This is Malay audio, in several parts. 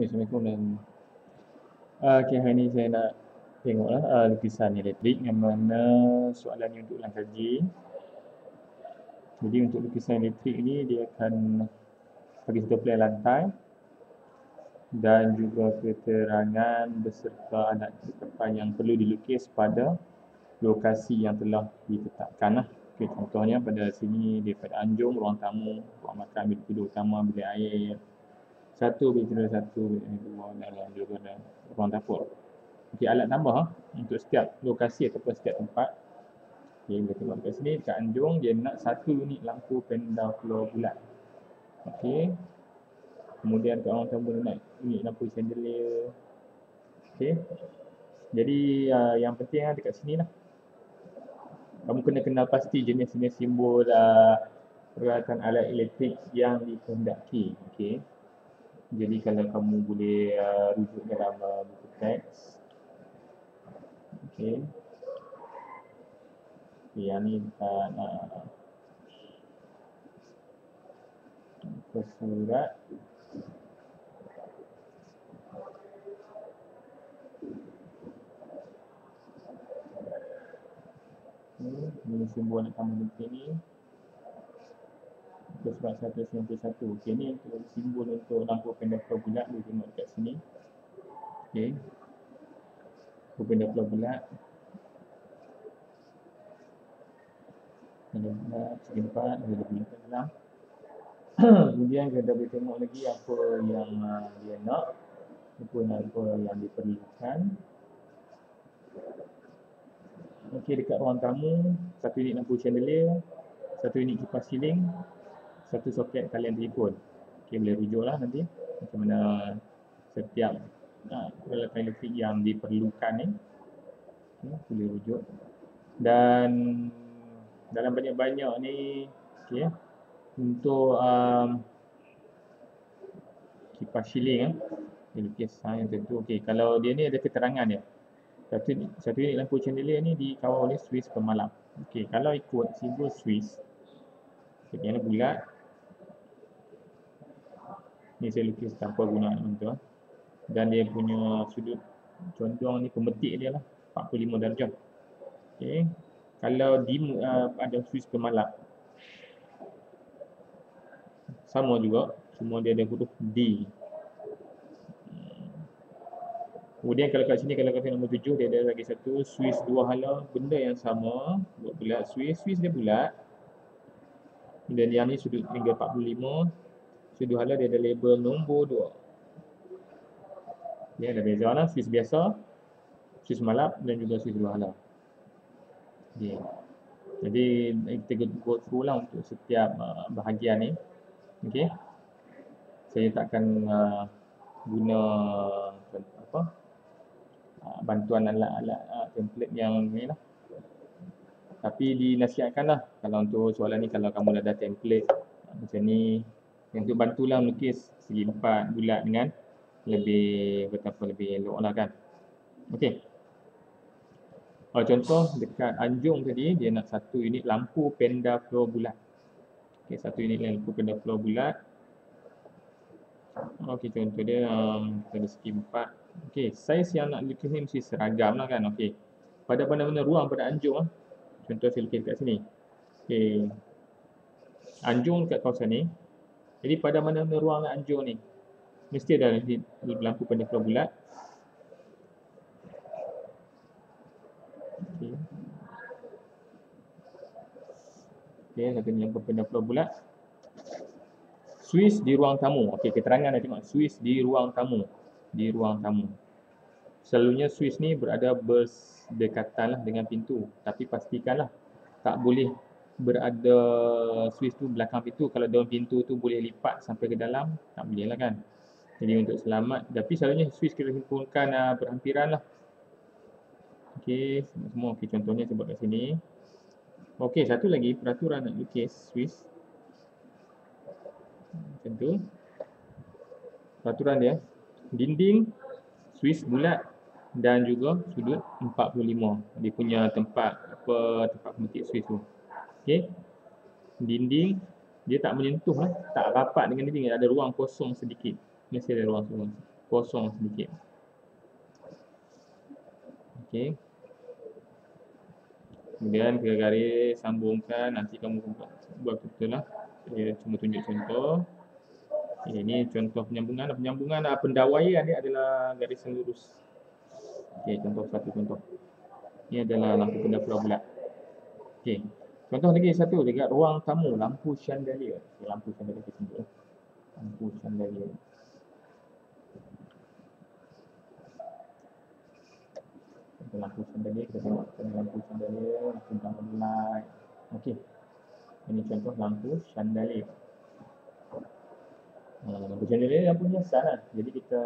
Assalamualaikum dan hari ni saya nak tengoklah lukisan elektrik yang mana soalan ni untuk ulang kaji. Jadi untuk lukisan elektrik ni dia akan bagi satu plan lantai dan juga keterangan beserta alat kelengkapan yang perlu dilukis pada lokasi yang telah ditetapkan lah. Okay, contohnya pada sini daripada anjung, ruang tamu, ruang makan, bilik tidur utama, bilik air, satu, bilik tidur satu, bilik air dua, dan juga ruang dapur. Okey, alat tambah untuk setiap lokasi ataupun setiap tempat. Okey, boleh tengok kat sini, dekat anjung dia nak satu unit lampu panda floor bulat. Okey. Kemudian kat ruang tamu dia nak unit lampu chandelier. Okey. Jadi yang penting dekat sini lah. Kamu kena kenal pasti jenis-jenis simbol peralatan alat elektrik yang dikehendaki. Okey. Jadi kalau kamu boleh rujuk dalam buku teks. Okey. Yang ni dekat surat. Ini simbol yang kamu bentuk ni. Surat 191. Okey, ni untuk simbol untuk lampu panda floor bulat, boleh tengok dekat sini. Okey. Lampu panda floor bulat. Panda bulat segi 4, ada lebih kat dalam. Kemudian kita boleh tengok lagi apa yang dia nak, apa yang diperlukan. Okey, dekat ruang tamu, satu unit lampu chandelier, satu unit kipas siling, satu soket talian telefon. Okey, boleh rujuk lah nanti macam mana setiap peralatan elektrik yang diperlukan ni. Okay, boleh rujuk. Dan dalam banyak-banyak ni, okey, untuk kipas siling dia lukis yang tentu. Okey, kalau dia ni ada keterangan dia. Satu unit lampu chandelier ni dikawal oleh Swiss pemalap. Okey, kalau ikut simbol Swiss, yang bulat. Ni saya lukis tanpa guna tu. Dan dia punya sudut condong ni pemetik dia lah 45 darjah. Okey. Kalau di ada Swiss pemalap, sama juga, cuma dia ada huruf D. Kemudian kalau kat sini, kalau kat nombor 7, dia ada lagi satu Swiss 2 hala, benda yang sama, bulat Swiss dia bulat. Dan yang ni sudut hingga 45. Sudut 2 hala dia ada label nombor 2. Dia ada beza lah, Swiss biasa, Swiss malap dan juga Swiss 2 hala. Okay. Jadi kita go through lah untuk setiap bahagian ni. Okey. Saya takkan guna bantuan alat-alat template yang ni lah. Tapi dinasihatkan lah kalau untuk soalan ni, kalau kamu ada template macam ni, yang tu bantulah melukis segi 4 bulat dengan lebih elok lah kan. Okey. Contoh dekat anjung tadi dia nak satu unit lampu panda floor bulat. Okey, satu unit lampu panda floor bulat. Okey, contoh dia ada segi 4. Okey, saiz yang nak lukis ni mesti seragam lah kan. Okey. Pada mana-mana ruang pada anjung contoh saya lukis kat sini. Okey. Anjung kat kawasan ni. Jadi pada mana-mana ruang anjung ni mesti ada lampu panda floor bulat. Okey. Okey, satu lampu panda floor bulat. Swiss di ruang tamu. Okey, keterangan dah tengok. Swiss di ruang tamu. Di ruang tamu. Selalunya Swiss ni berada berdekatan lah dengan pintu. Tapi pastikanlah tak boleh berada Swiss tu belakang pintu. Kalau dalam pintu tu boleh lipat sampai ke dalam, tak boleh lah kan. Jadi untuk selamat. Tapi selalunya Swiss kita himpunkan berhampiran lah. Okey, semua. Okey, contohnya saya buat kat sini. Okey, satu lagi peraturan nak lukis Swiss. Macam tu. Peraturan dia, dinding Swiss bulat dan juga sudut 45. Dia punya tempat pemetik Swiss tu. Okey. Dinding dia tak menyentuh lah, tak rapat dengan dinding, ada ruang kosong sedikit. Mesti ada ruang kosong. kosong sedikit. Okey. Kemudian ke garis sambungkan, nanti kamu buat betul lah. Saya cuma tunjuk contoh. Ini contoh penyambungan. Penyambungan pendawaian dia adalah garis yang lurus. Okey, satu contoh. Ini adalah lampu pendapura bulat. Okey. Contoh lagi satu dekat ruang tamu, lampu chandelier. Lampu chandelier kita tunjuk. Lampu chandelier. Lampu chandelier kita tengok lampu chandelier, lampu bulat. Okey. Ini contoh lampu chandelier. Lampu chandelier lampu hiasan lah. Jadi kita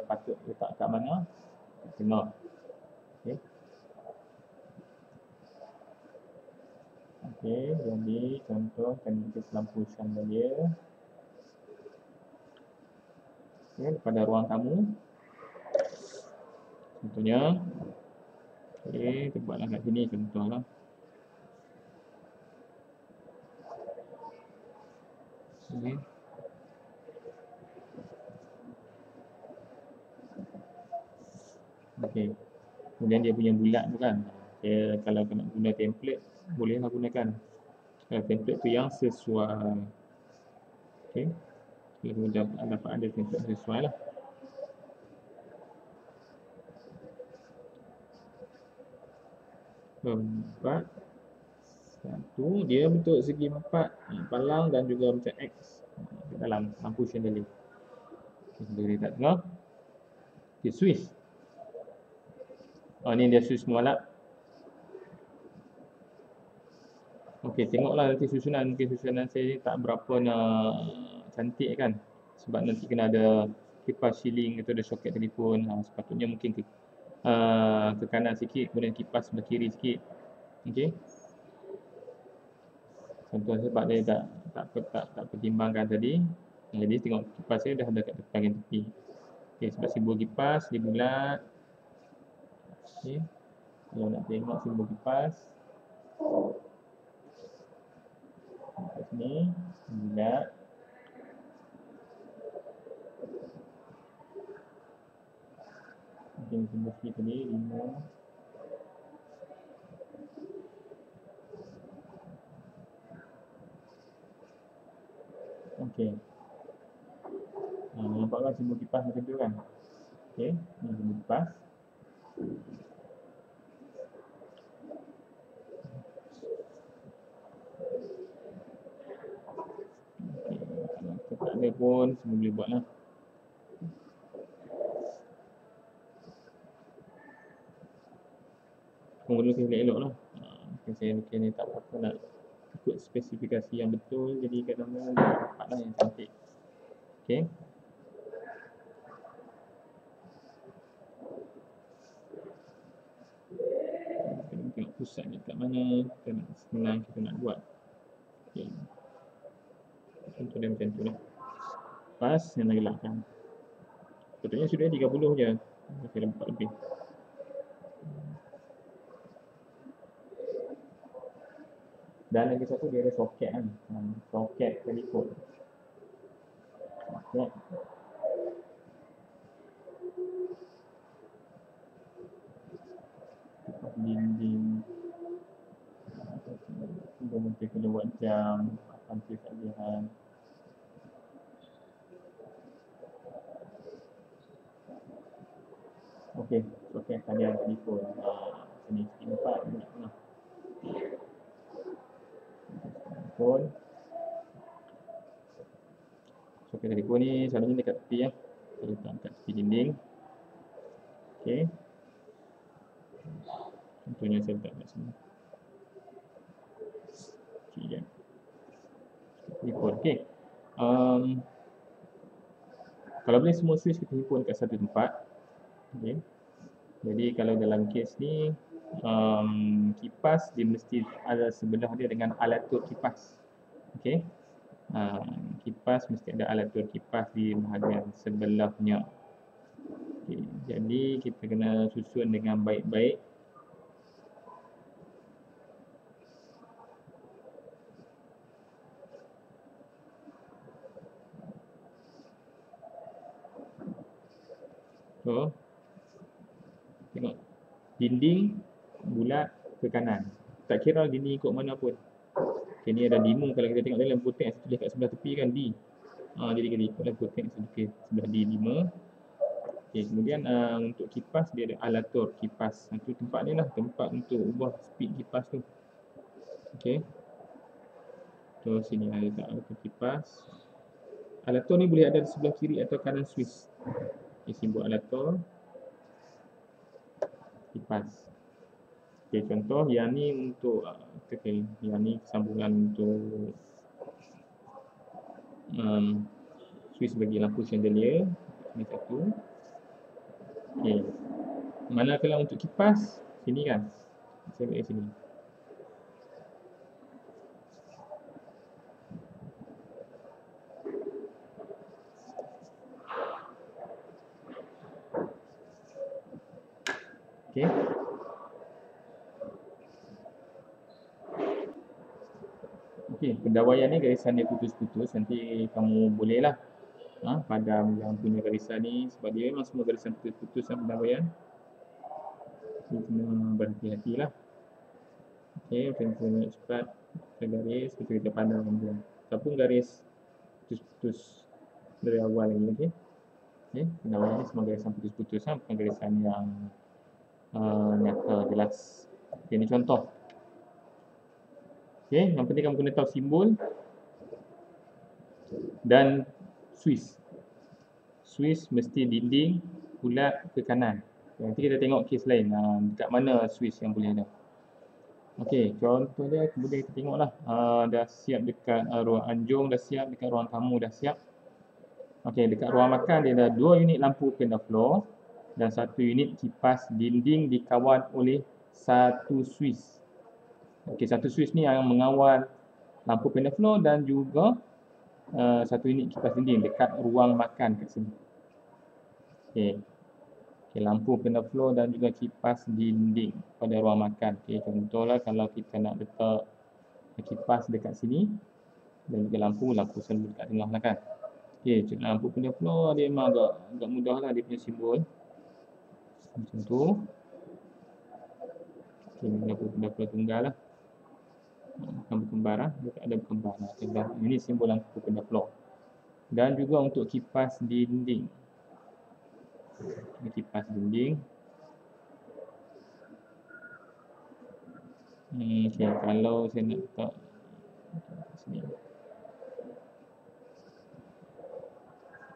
patut letak kat mana? Tengok. Okey. Okey, jadi contoh kandidat lampu chandelier. Okey, pada ruang tamu. Contohnya. Okey, kita buatlah kat sini contohlah. Okey. Okey. Kemudian dia punya bulat tu kan. Kalau nak guna template, bolehlah gunakan. Template tu yang sesuai. Okey. Kita dapat ada template sesuai lah. Empat. Satu. Dia bentuk segi empat. Palang dan juga macam X. Dalam lampu chandelier. Kita letak tengah. Okay, switch. Ni dia switch mualaf. Okey, tengoklah nanti susunan. Mungkin susunan saya ni tak berapa nak cantik kan. Sebab nanti kena ada kipas shielding atau ada soket telefon. Sepatutnya mungkin ke kanan sikit, kemudian kipas sebelah kiri sikit. Okey. Contoh sebab dia tak pertimbangkan tadi. Jadi tengok kipas saya dah ada kat bahagian tepi. Okey, sebab simbol kipas dia bulat. Okey. Kalau nak tengok simbol kipas, kat sini bulat. Mungkin simbol sikit tadi 5. Okey. Nampaklah simbol kipas macam tu kan. Okey, ni simbol kipas. Okey, kalau tak ada pun semua boleh buat lah. Mula-mula elok-elok lah. Saya mungkin ni tak apa nak ikut spesifikasi yang betul. Jadi kadang-kadang dapat lah yang cantik. Okey. Kita tengok pusat ni kat mana. Kita nak senang kita nak buat. Okey. Contoh dia macam tu lah. Pas yang nak gelapkan. Betulnya sudah 30 je. Masih ada 4 lebih. Dan lagi satu dia ada soket kan. Soket telefon. Soket. Dinding. Kita mungkin kena buat jam. Pantai sajian. Okey, soket sajian telefon. Sini sikit 4 ni nak telefon. Soket telefon ni selalunya dekat tepi ya. Kita letak kat tepi dinding. Okey. Contohnya saya letak kat sini. Okey. Telefon. Okey. Kalau boleh semua switch kita himpun kat satu tempat. Okey. Jadi kalau dalam kes ni kipas dia mesti ada sebelah dia dengan alatur kipas. Okey. Kipas mesti ada alatur kipas di bahagian sebelahnya. Okay. Jadi kita kena susun dengan baik-baik. So, tengok dinding bulat ke kanan. Tak kira dinding ikut mana pun. Okay, ni ada 5 kalau kita tengok dalam lembu teks tulis kat sebelah tepi kan D. Jadi kita ikut lembu teks sebelah D 5. Okay, kemudian untuk kipas dia ada alatur kipas. Itu tempat ni lah, tempat untuk ubah speed kipas tu. Okay. So sini ada letak alatur kipas. Alatur ni boleh ada di sebelah kiri atau kanan Swiss. Okay, simbol alatur kipas. Okay, contoh yang ni untuk yang ni sambungan untuk Swiss bagi lampu chandelier. Ini satu. Okay. Manakala untuk kipas, sini kan. Saya buat sini. Okay. Okay, pendawaian ni garisan dia putus-putus. Nanti kamu bolehlah padam yang punya garisan ni. Sebab dia memang semua garisan putus-putus pendawaian. Jadi kena berhati-hati lah. Okay, kita nak cepat ke garis, kita pandang dia. Ataupun garis putus-putus dari awal lagi, okay. Okay, pendawaian ni semua garisan putus-putus bukan garisan yang nyata, jelas. Okay, ni contoh. Okay, yang penting kamu kena tahu simbol dan Swiss. Swiss mesti dinding bulat ke kanan. Nanti kita tengok kes lain, dekat mana Swiss yang boleh ada. Okey, contoh dia kemudian kita tengoklah. Dah siap dekat ruang anjung, dah siap dekat ruang tamu, dah siap. Okey, dekat ruang makan dia ada 2 unit lampu pendafloor dan 1 unit kipas dinding dikawal oleh 1 Swiss. Okey, 1 Swiss ni yang mengawal lampu pendafloor dan juga 1 unit kipas dinding dekat ruang makan kat sini. Okey. Okay, lampu pendafloor dan juga kipas dinding pada ruang makan. Okay, contohlah kalau kita nak letak kipas dekat sini dan juga lampu selalu dekat tengah lah kan. Okay, lampu pendafloor dia memang agak mudah lah dia punya simbol. Macam tu. Okay, lampu pendafloor tunggal lah. Bukan berkembar lah, dia tak ada berkembar lah. Ini simbol lampu pendafloor. Dan juga untuk kipas dinding. Kipas dinding. Okay, kalau saya nak letak sini.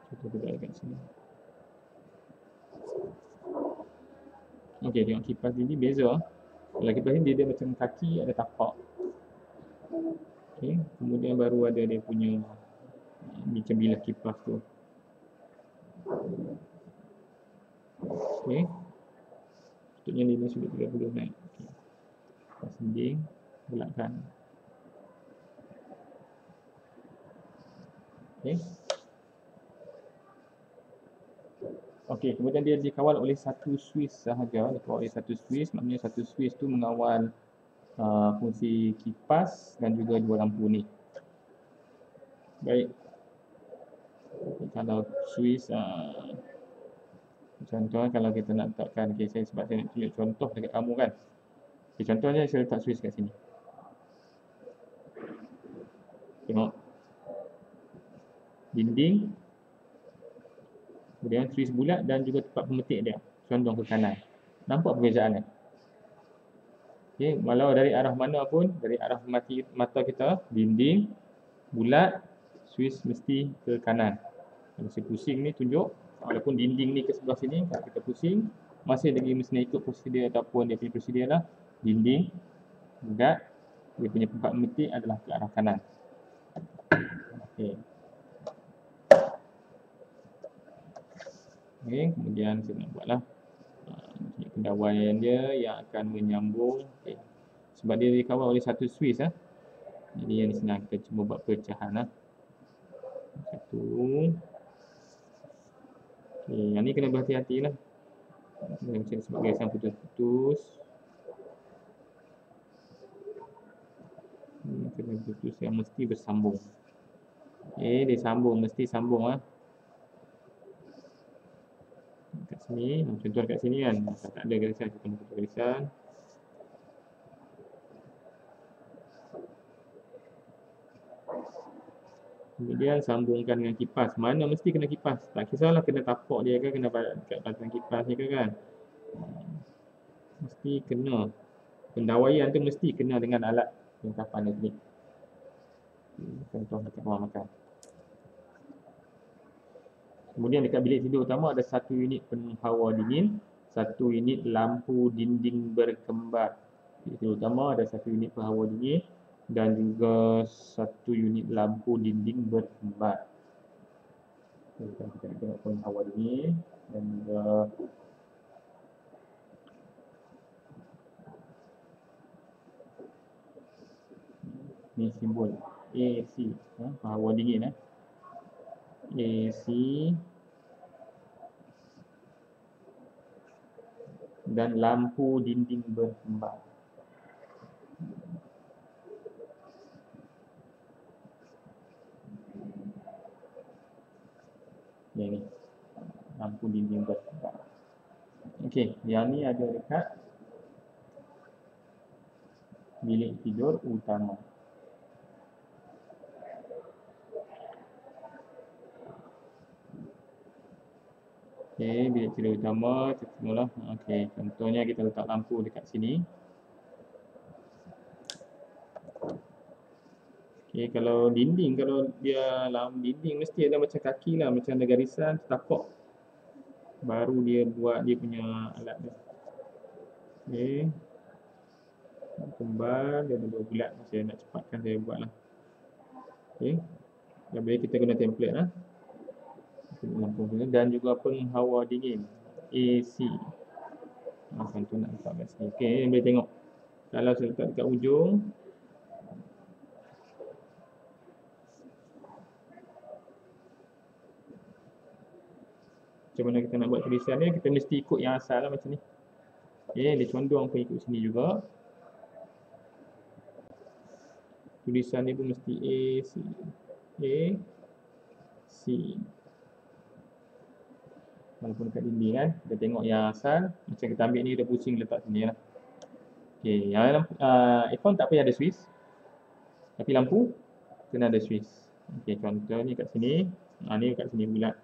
Kita letak dekat sini. Okay, tengok kipas dinding beza. Kalau kipas dinding dia macam kaki ada tapak. Okay, kemudian baru ada dia punya macam bilah kipas tu. Okay. Patutnya dia sudut 30 naik. Okay. Kipas dinding, bulatkan. Okay. Okay, kemudian dia dikawal oleh 1 Swiss sahaja. Dikawal oleh 1 Swiss, maknanya 1 Swiss tu mengawal fungsi kipas dan juga 2 lampu ni. Baik. Okay, kalau Swiss contoh kalau kita nak letakkan, sebab saya nak tunjuk contoh dekat kamu kan. Okay, contohnya saya letak Swiss kat sini. Tengok. Dinding. Kemudian Swiss bulat dan juga tempat pemetik dia. Condong ke kanan. Nampak perbezaannya? Okay, walau dari arah mana pun, dari arah mata kita, dinding, bulat, Swiss mesti ke kanan. Kalau saya pusing ni tunjuk, walaupun dinding ni ke sebelah sini, kalau kita pusing, masih lagi mesti ikut prosedur ataupun dia punya prosedur lah. Dinding, bulat, dia punya tempat memetik adalah ke arah kanan. Okay. Okay, kemudian saya nak buatlah pendawaian dia yang akan menyambung. Okay. Sebab dia dikawal oleh 1 Swiss jadi yang di sini kita cuba buat pecahan lah. Satu. Okay, yang ni kena berhati-hati lah. Macam sebab garisan putus-putus. Kena putus yang mesti bersambung. Okay, dia sambung, mesti sambung lah. Kat Sini, contoh dekat sini kan. Tak ada garisan, kita buka garisan. Kemudian sambungkan dengan kipas. Mana mesti kena kipas. Tak kisahlah kena tapak dia ke, kena dekat batang kipas ni ke kan. Mesti kena. Pendawaian tu mesti kena dengan alat kelengkapan elektrik. Contoh dekat ruang makan. Kemudian dekat bilik tidur utama ada satu unit penghawa dingin, satu unit lampu dinding berkembar. Bilik tidur utama ada satu unit penghawa dingin dan juga satu unit lampu dinding berkembar. Kita tengok penghawa dingin dan juga ni simbol AC, penghawa dingin AC dan lampu dinding berkembar. Yang ni lampu dinding berkembar. Okey, yang ni ada dekat bilik tidur utama. Okey, bilik tidur utama, kita tengoklah. Okey, contohnya kita letak lampu dekat sini. Okey, kalau dinding, kalau dia dinding mesti ada macam kaki lah, macam ada garisan, tapak. Baru dia buat dia punya alat dia. Okey. Kembar, dia ada dua bulat. Saya nak cepatkan, saya buat lah. Okey. Lebih kita guna template lah. Dan juga penghawa dingin AC. Macam tu nak letak kat sini. Okey, boleh tengok. Kalau saya letak dekat ujung, macam mana kita nak buat tulisan ni, kita mesti ikut yang asal lah macam ni. Okey, dia condong pun ikut sini juga. Tulisan ni pun mesti AC. AC. Walaupun dekat dinding kan, kita tengok yang asal. Macam kita ambil ni, kita pusing letak sini lah. Okey, yang aircon tak payah ada switch. Tapi lampu kena ada switch. Okey, contoh ni kat sini. Ni kat sini bulat.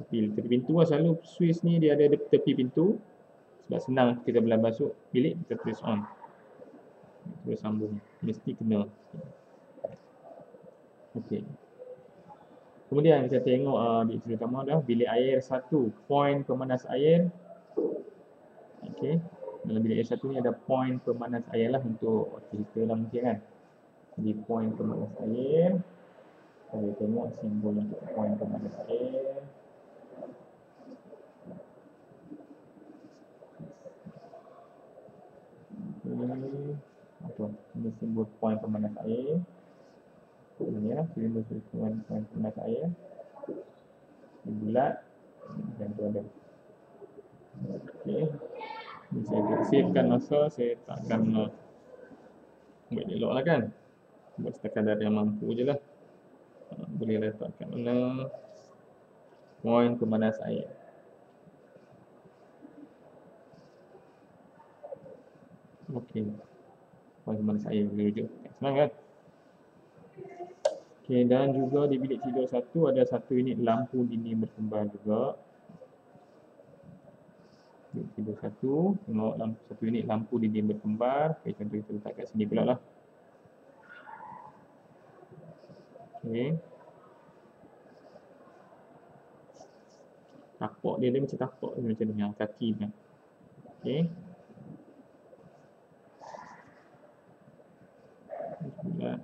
Tepi pintu lah selalu switch ni dia ada tepi pintu. Sebab senang kita bila masuk bilik, kita press on. Terus sambung. Mesti kena. Okey. Kemudian kita tengok bilik tidur utama dah bilik air 1, point pemanas air. Okey. Dalam bilik air 1 ni ada point pemanas air lah untuk kita lah mungkin kan. Jadi point pemanas air. Kita tengok simbol untuk point pemanas air. Okey. Ini simbol point pemanas air. Ini lah simbol point pemanas air. Ini bulat dan tu ada. Okey. Ini saya savekan masa, saya takkan buat elok lah kan. Buat sekadar yang mampu je lah. Boleh letak kat mana point pemanas air. Okey. Point pemanas air boleh rujuk. Senang kan? Okey, dan juga di bilik tidur 1 ada satu unit lampu dinding berkembar juga. Bilik tidur 1, tengok satu unit lampu dinding berkembar. Okey, contoh kita letak kat sini pula lah. Okey. Tapak dia macam tapak dia macam ni, yang kaki ni. Okey.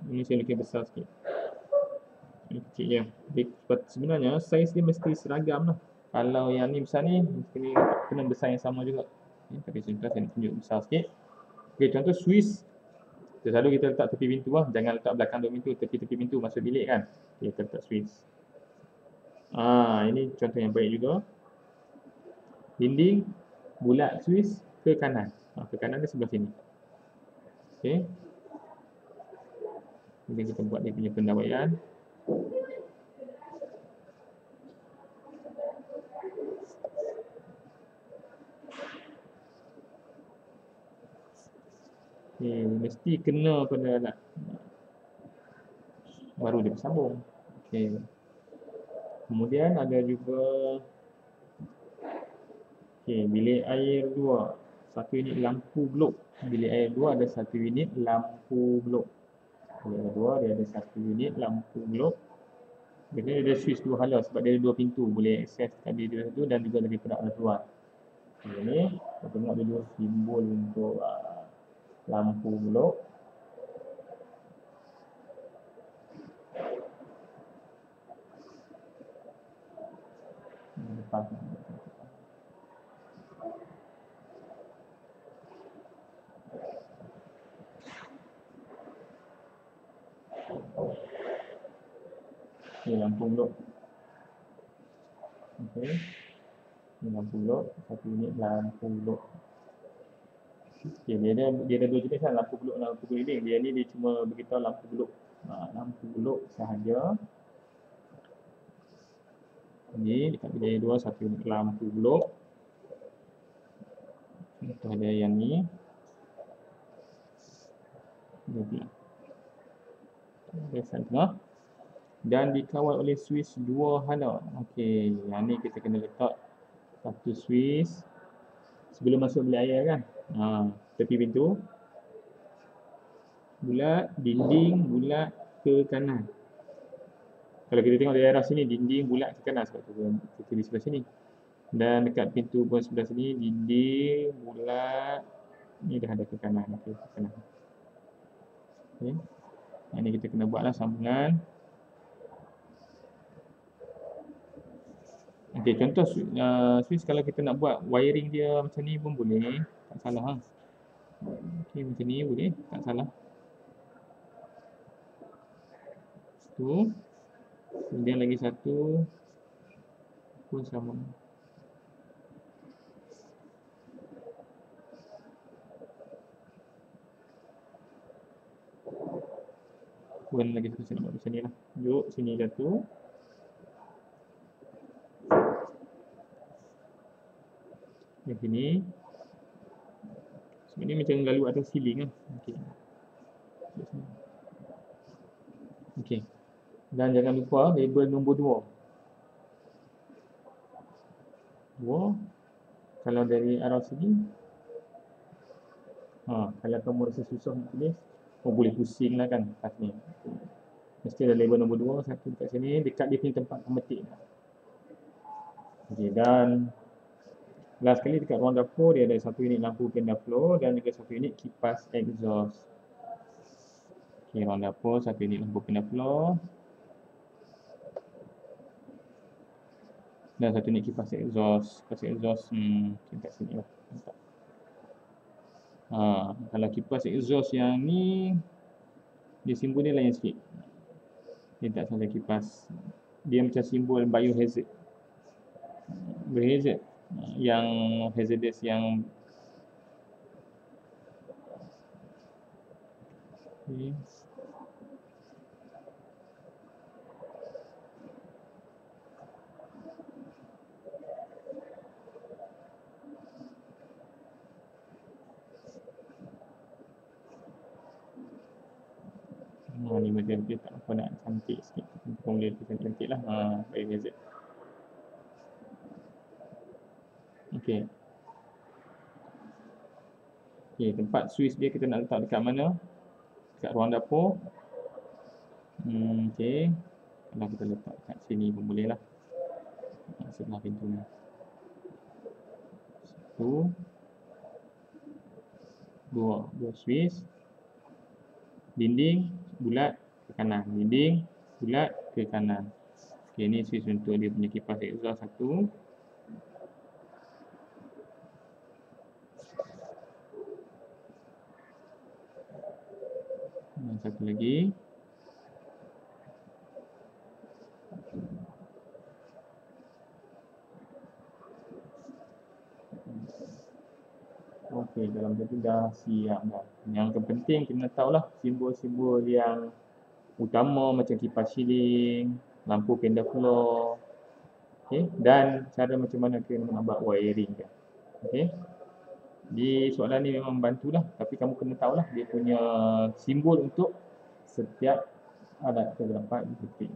Ini saya lebih besar sikit. Ini kecil je. Sebenarnya saiz dia mesti seragam lah. Kalau yang ni besar ni, mesti kena besar yang sama juga. Tapi sebentar saya nak tunjuk besar sikit. Okey, contoh Swiss. Selalu kita letak tepi pintu lah. Jangan letak belakang pintu, tepi-tepi pintu masuk bilik kan. Okay, kita letak Swiss. Ini contoh yang baik juga. Dinding bulat Swiss ke kanan. Ke kanan dia sebelah sini. Okey. Kemudian kita buat dia punya pendawaian. Okey, mesti kena pada alat. Baru dia bersambung. Okey. Kemudian ada juga bilik air 2. Satu unit lampu glob. Bilik air 2 ada satu unit lampu glob. Bilik air 2 dia ada satu unit lampu glob. Biasanya dia ada switch 2 hala sebab dia ada 2 pintu. Boleh akses tadi dia tu dan juga daripada arah luar. Ini kita tengok dulu simbol untuk lampu glob. Lepas ni lampu glob. Okey. Ni lampu glob, satu unit lampu glob. Okey, dia ada dua jenis kan, lampu glob dan lampu keliling. Dia ni dia cuma beritahu lampu glob. Lampu glob sahaja. Ni dekat bilik air 2 satu unit lampu glob. Contoh ada yang ni. Jadi biasa tengah. Dan dikawal oleh switch 2 hala. Okey, yang ni kita kena letak satu switch sebelum masuk bilik air kan. Tepi pintu. Bulat, dinding bulat ke kanan. Kalau kita tengok dari arah sini, dinding bulat ke kanan sebab tu kita di sebelah sini. Dan dekat pintu pun sebelah sini, dinding bulat. Ni dah ada ke kanan. Okey, ke kanan. Okey. Yang ni kita kena buatlah sambungan. Okey, contoh switch kalau kita nak buat wiring dia macam ni pun boleh. Tak salah. Okey, macam ni boleh. Tak salah. Tu. Kemudian lagi satu pun sama. Pun lagi satu saya nak buat macam ni lah. Duduk sini satu. Yang sini. Sebab ni macam lalu atas ceiling lah. Okey. Okey. Dan jangan lupa label nombor 2. 2. Kalau dari arah sini. Kalau kamu rasa susah nak tulis, boleh pusing lah kan atas ni. Mesti ada label nombor 2, satu dekat sini, dekat dia punya tempat pemetik. Okey, dan last sekali dekat ruang dapur dia ada satu unit lampu penda flow dan juga satu unit kipas exhaust. Okey, ruang dapur satu unit lampu penda flow dan satu unit kipas exhaust. Kipas exhaust dekat sini lah. Kalau kipas exhaust yang ni dia simbol dia lain sikit. Dia tak salah kipas. Dia macam simbol biohazard. Biohazard yang hazardous yang ni. Ni macam dia tak apa nak cantik sikit. Boleh tulisan cantik lah. Biohazard. Okey. Okey, tempat switch dia kita nak letak dekat mana? Dekat ruang dapur. Okey. Kalau kita letak kat sini pun boleh lah. Sebelah pintu ni. Satu. Dua switch. Dinding bulat ke kanan. Dinding bulat ke kanan. Okey, ni switch untuk dia punya kipas exhaust satu. Dan satu lagi. Okey, dalam macam tu dah siap dah. Yang terpenting kena tahulah simbol-simbol yang utama macam kipas ceiling, lampu penda floor. Okey, dan cara macam mana kita nak buat wiring dia. Okey. Di soalan ni memang bantulah, tapi kamu kena tahulah dia punya simbol untuk setiap alat terdapat di titik.